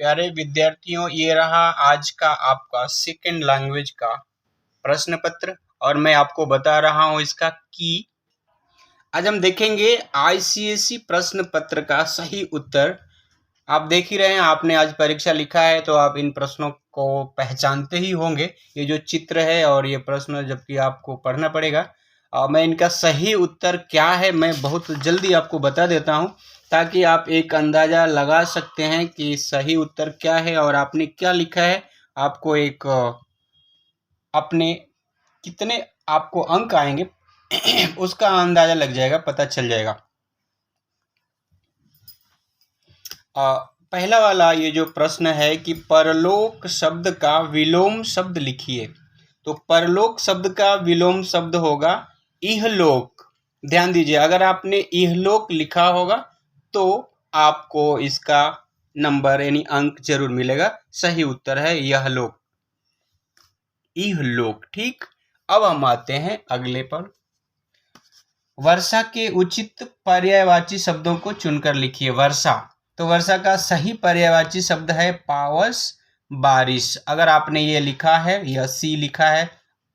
प्यारे विद्यार्थियों, ये रहा आज का आपका सेकेंड लैंग्वेज का प्रश्न पत्र और मैं आपको बता रहा हूं इसका की। आज हम देखेंगे आईसीएसई प्रश्न पत्र का सही उत्तर। आप देख ही रहे हैं, आपने आज परीक्षा लिखा है तो आप इन प्रश्नों को पहचानते ही होंगे। ये जो चित्र है और ये प्रश्न जबकि आपको पढ़ना पड़ेगा। मैं इनका सही उत्तर क्या है मैं बहुत जल्दी आपको बता देता हूं, ताकि आप एक अंदाज़ा लगा सकते हैं कि सही उत्तर क्या है और आपने क्या लिखा है। आपको एक अपने कितने आपको अंक आएंगे उसका अंदाज़ा लग जाएगा, पता चल जाएगा। पहला वाला ये जो प्रश्न है कि परलोक शब्द का विलोम शब्द लिखिए। तो परलोक शब्द का विलोम शब्द होगा इहलोक। ध्यान दीजिए, अगर आपने इहलोक लिखा होगा तो आपको इसका नंबर यानी अंक जरूर मिलेगा। सही उत्तर है यहलोक, इहलोक। ठीक, अब हम आते हैं अगले पर। वर्षा के उचित पर्यायवाची शब्दों को चुनकर लिखिए। वर्षा, तो वर्षा का सही पर्यायवाची शब्द है पावस, बारिश। अगर आपने ये लिखा है या सी लिखा है,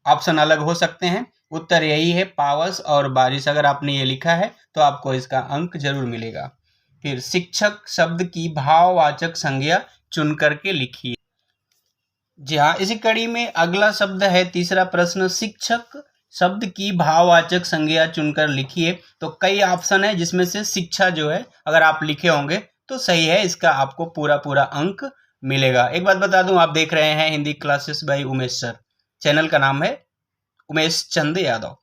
ऑप्शन अलग हो सकते हैं, उत्तर यही है पावस और बारिश। अगर आपने ये लिखा है तो आपको इसका अंक जरूर मिलेगा। फिर शिक्षक शब्द की भाववाचक संज्ञा चुन करके लिखिए। जी हाँ, इसी कड़ी में अगला शब्द है तीसरा प्रश्न, शिक्षक शब्द की भाववाचक संज्ञा चुनकर लिखिए। तो कई ऑप्शन है जिसमें से शिक्षा जो है अगर आप लिखे होंगे तो सही है, इसका आपको पूरा पूरा अंक मिलेगा। एक बात बता दूं, आप देख रहे हैं Hindi classes bye Umesh sir, channel का नाम है उमेश चंद यादव।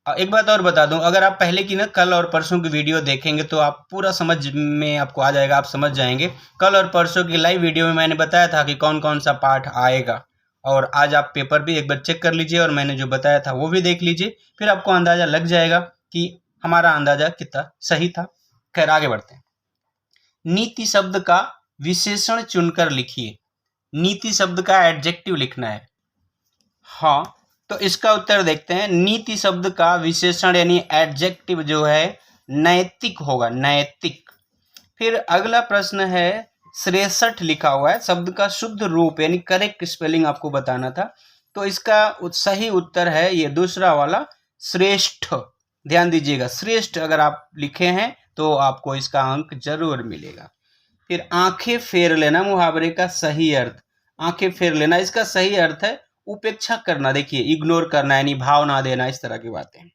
एक बात और बता दूं, अगर आप पहले की ना कल और परसों की वीडियो देखेंगे तो आप पूरा समझ में आपको आ जाएगा, आप समझ जाएंगे। कल और परसों की लाइव वीडियो में मैंने बताया था कि कौन कौन सा पाठ आएगा, और आज आप पेपर भी एक बार चेक कर लीजिए और मैंने जो बताया था वो भी देख लीजिए, फिर आपको अंदाजा लग जाएगा कि हमारा अंदाजा कितना सही था। खैर आगे बढ़ते हैं। नीति शब्द का विशेषण चुनकर लिखिए। नीति शब्द का एडजेक्टिव लिखना है। हाँ, तो इसका उत्तर देखते हैं। नीति शब्द का विशेषण यानी एडजेक्टिव जो है नैतिक होगा, नैतिक। फिर अगला प्रश्न है 63 लिखा हुआ है, शब्द का शुद्ध रूप यानी करेक्ट स्पेलिंग आपको बताना था। तो इसका सही उत्तर है ये दूसरा वाला, श्रेष्ठ। ध्यान दीजिएगा, श्रेष्ठ अगर आप लिखे हैं तो आपको इसका अंक जरूर मिलेगा। फिर आंखें फेर लेना मुहावरे का सही अर्थ। आंखें फेर लेना, इसका सही अर्थ है उपेक्षा करना। देखिए, इग्नोर करना यानी भाव ना देना, इस तरह की बातें।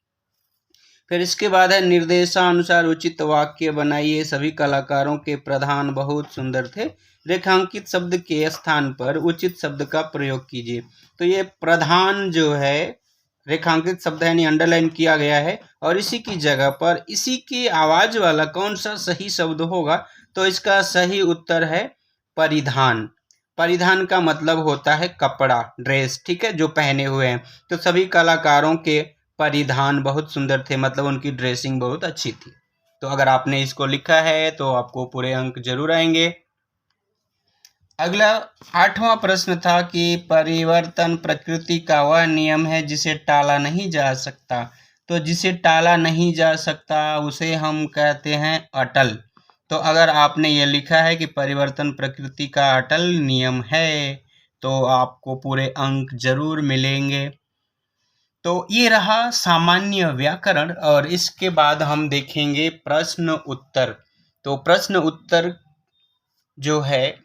फिर इसके बाद है निर्देशानुसार उचित वाक्य बनाइए। सभी कलाकारों के प्रधान बहुत सुंदर थे। रेखांकित शब्द के स्थान पर उचित शब्द का प्रयोग कीजिए। तो ये प्रधान जो है रेखांकित शब्द है यानी अंडरलाइन किया गया है, और इसी की जगह पर इसी की आवाज वाला कौन सा सही शब्द होगा, तो इसका सही उत्तर है परिधान। परिधान का मतलब होता है कपड़ा, ड्रेस, ठीक है, जो पहने हुए हैं। तो सभी कलाकारों के परिधान बहुत सुंदर थे, मतलब उनकी ड्रेसिंग बहुत अच्छी थी। तो अगर आपने इसको लिखा है तो आपको पूरे अंक जरूर आएंगे। अगला 8वां प्रश्न था कि परिवर्तन प्रकृति का वह नियम है जिसे टाला नहीं जा सकता। तो जिसे टाला नहीं जा सकता उसे हम कहते हैं अटल। तो अगर आपने ये लिखा है कि परिवर्तन प्रकृति का अटल नियम है तो आपको पूरे अंक जरूर मिलेंगे। तो ये रहा सामान्य व्याकरण, और इसके बाद हम देखेंगे प्रश्न उत्तर। तो प्रश्न उत्तर जो है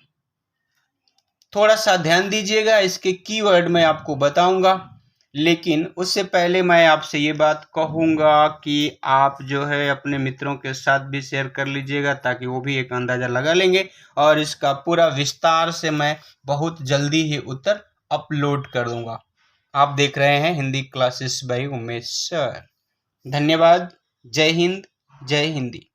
थोड़ा सा ध्यान दीजिएगा, इसके कीवर्ड मैं आपको बताऊंगा, लेकिन उससे पहले मैं आपसे ये बात कहूंगा कि आप जो है अपने मित्रों के साथ भी शेयर कर लीजिएगा, ताकि वो भी एक अंदाजा लगा लेंगे, और इसका पूरा विस्तार से मैं बहुत जल्दी ही उत्तर अपलोड कर दूंगा। आप देख रहे हैं Hindi classes bye Umesh sir. धन्यवाद। जय हिंद, जय हिंदी।